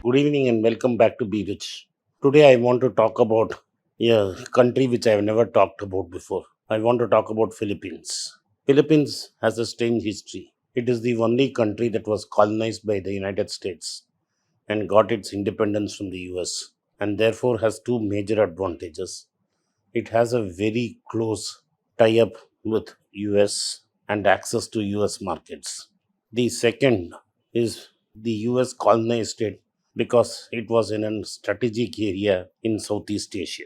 Good evening and welcome back to Be Rich. Today I want to talk about a country which I have never talked about before. I want to talk about Philippines. Philippines has a strange history. It is the only country that was colonized by the United States and got its independence from the US and therefore has two major advantages. It has a very close tie up with US and access to US markets. The second is the US colonized it because it was in a strategic area in Southeast Asia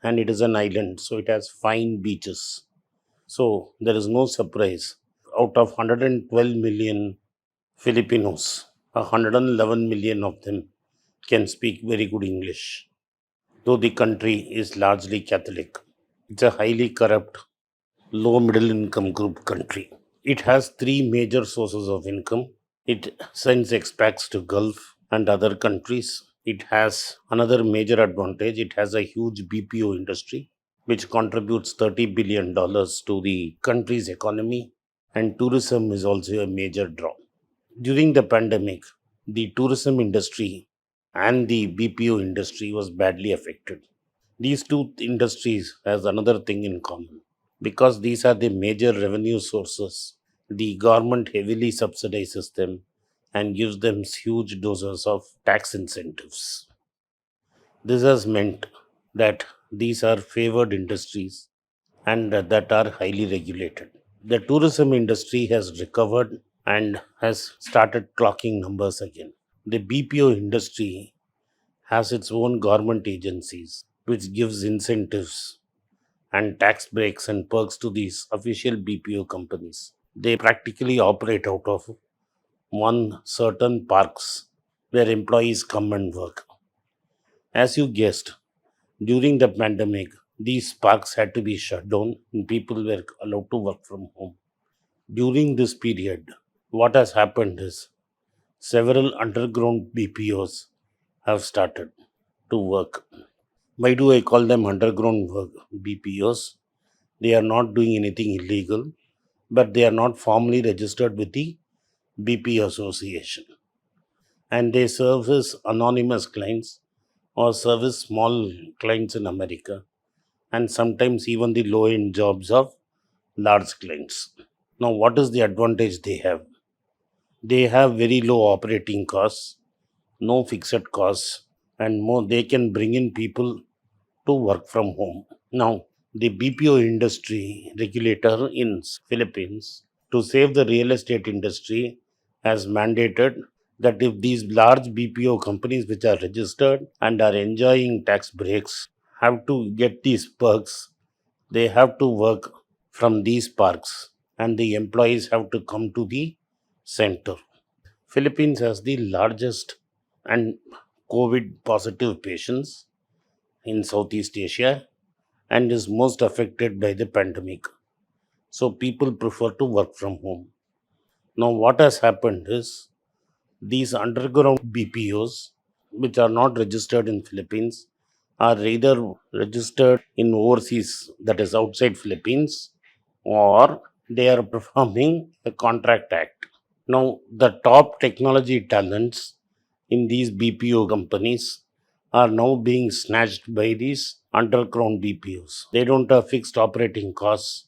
and it is an island, so it has fine beaches. So there is no surprise. Out of 112 million Filipinos, 111 million of them can speak very good English, though the country is largely Catholic. It's a highly corrupt, low middle income group country. It has three major sources of income. It sends expats to Gulf and other countries. It has another major advantage. It has a huge BPO industry which contributes $30 billion to the country's economy, and tourism is also a major draw. During the pandemic, the tourism industry and the BPO industry was badly affected. These two industries has another thing in common. Because these are the major revenue sources, the government heavily subsidizes them and gives them huge doses of tax incentives. This has meant that these are favored industries and that are highly regulated. The tourism industry has recovered and has started clocking numbers again. The BPO industry has its own government agencies which gives incentives and tax breaks and perks to these official BPO companies. They practically operate out of one certain parks where employees come and work. As you guessed, during the pandemic, these parks had to be shut down and people were allowed to work from home. During this period, what has happened is several underground BPOs have started to work. Why do I call them underground work BPOs? They are not doing anything illegal, but they are not formally registered with the BP Association. And they service anonymous clients or service small clients in America and sometimes even the low end jobs of large clients. Now, what is the advantage they have? They have very low operating costs, no fixed costs, and more they can bring in people to work from home. Now, the BPO industry regulator in Philippines to save the real estate industry has mandated that if these large BPO companies which are registered and are enjoying tax breaks have to get these perks, they have to work from these parks and the employees have to come to the center. Philippines has the largest and COVID positive patients in Southeast Asia and is most affected by the pandemic. So people prefer to work from home. Now, what has happened is these underground BPOs, which are not registered in Philippines, are either registered in overseas, that is outside Philippines, or they are performing a contract act. Now, the top technology talents in these BPO companies are now being snatched by these underground BPOs. They don't have fixed operating costs.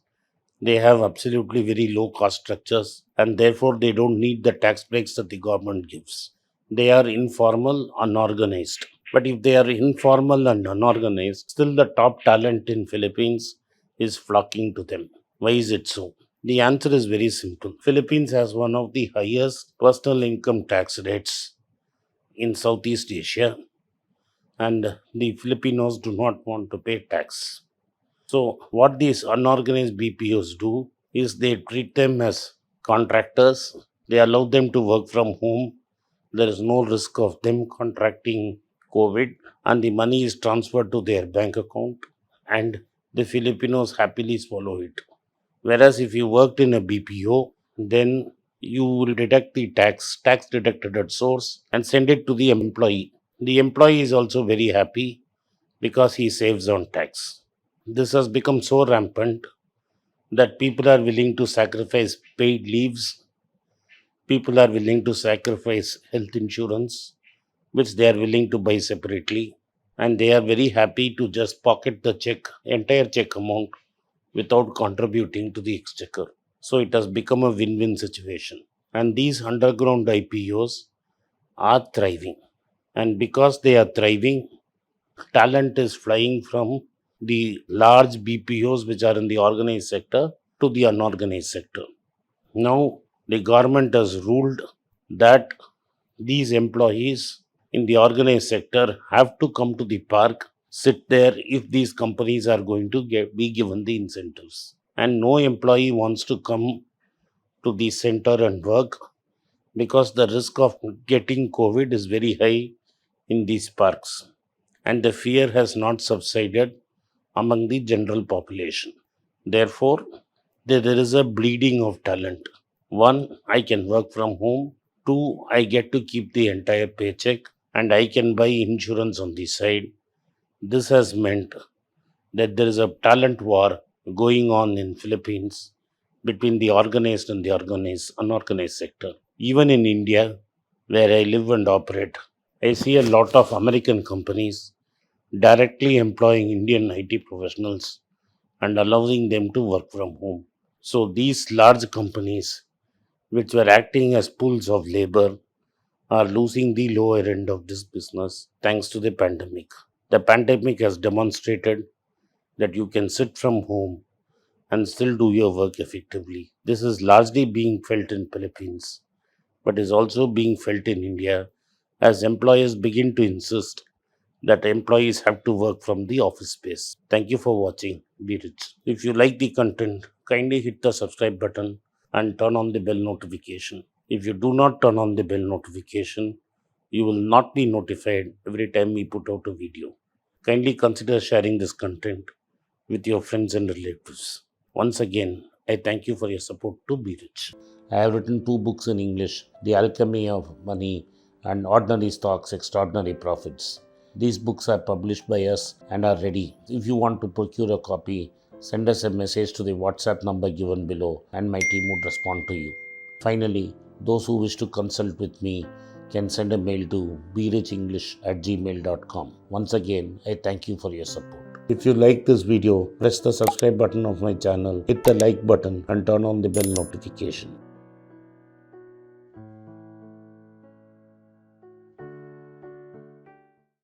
They have absolutely very low cost structures and therefore they don't need the tax breaks that the government gives. They are informal, unorganized. But if they are informal and unorganized, still the top talent in Philippines is flocking to them. Why is it so? The answer is very simple. Philippines has one of the highest personal income tax rates in Southeast Asia, and the Filipinos do not want to pay tax. So, what these unorganized BPOs do is they treat them as contractors, they allow them to work from home, there is no risk of them contracting COVID, and the money is transferred to their bank account, and the Filipinos happily swallow it. Whereas if you worked in a BPO, then you will deduct the tax deducted at source, and send it to the employee. The employee is also very happy because he saves on tax. This has become so rampant that people are willing to sacrifice paid leaves, people are willing to sacrifice health insurance, which they are willing to buy separately, and they are very happy to just pocket the check, entire check amount, without contributing to the exchequer. So it has become a win-win situation. And these underground IPOs are thriving. And because they are thriving, talent is flying from the large BPOs which are in the organized sector to the unorganized sector. Now, the government has ruled that these employees in the organized sector have to come to the park, sit there if these companies are going to be given the incentives. And no employee wants to come to the center and work because the risk of getting COVID is very high in these parks. And the fear has not subsided among the general population. Therefore, there is a bleeding of talent. One, I can work from home. Two, I get to keep the entire paycheck and I can buy insurance on the side. This has meant that there is a talent war going on in Philippines between the organized and the unorganized sector. Even in India, where I live and operate, I see a lot of American companies directly employing Indian IT professionals and allowing them to work from home. So these large companies, which were acting as pools of labor, are losing the lower end of this business thanks to the pandemic. The pandemic has demonstrated that you can sit from home and still do your work effectively. This is largely being felt in Philippines, but is also being felt in India as employers begin to insist that employees have to work from the office space. Thank you for watching. Be rich. If you like the content, kindly hit the subscribe button and turn on the bell notification. If you do not turn on the bell notification, you will not be notified every time we put out a video. Kindly consider sharing this content with your friends and relatives. Once again, I thank you for your support to Be Rich. I have written two books in English, The Alchemy of Money and Ordinary Stocks, Extraordinary Profits. These books are published by us and are ready. If you want to procure a copy, send us a message to the WhatsApp number given below and my team would respond to you. Finally, those who wish to consult with me can send a mail to berichenglish@gmail.com. Once again, I thank you for your support. If you like this video, press the subscribe button of my channel, hit the like button and turn on the bell notification.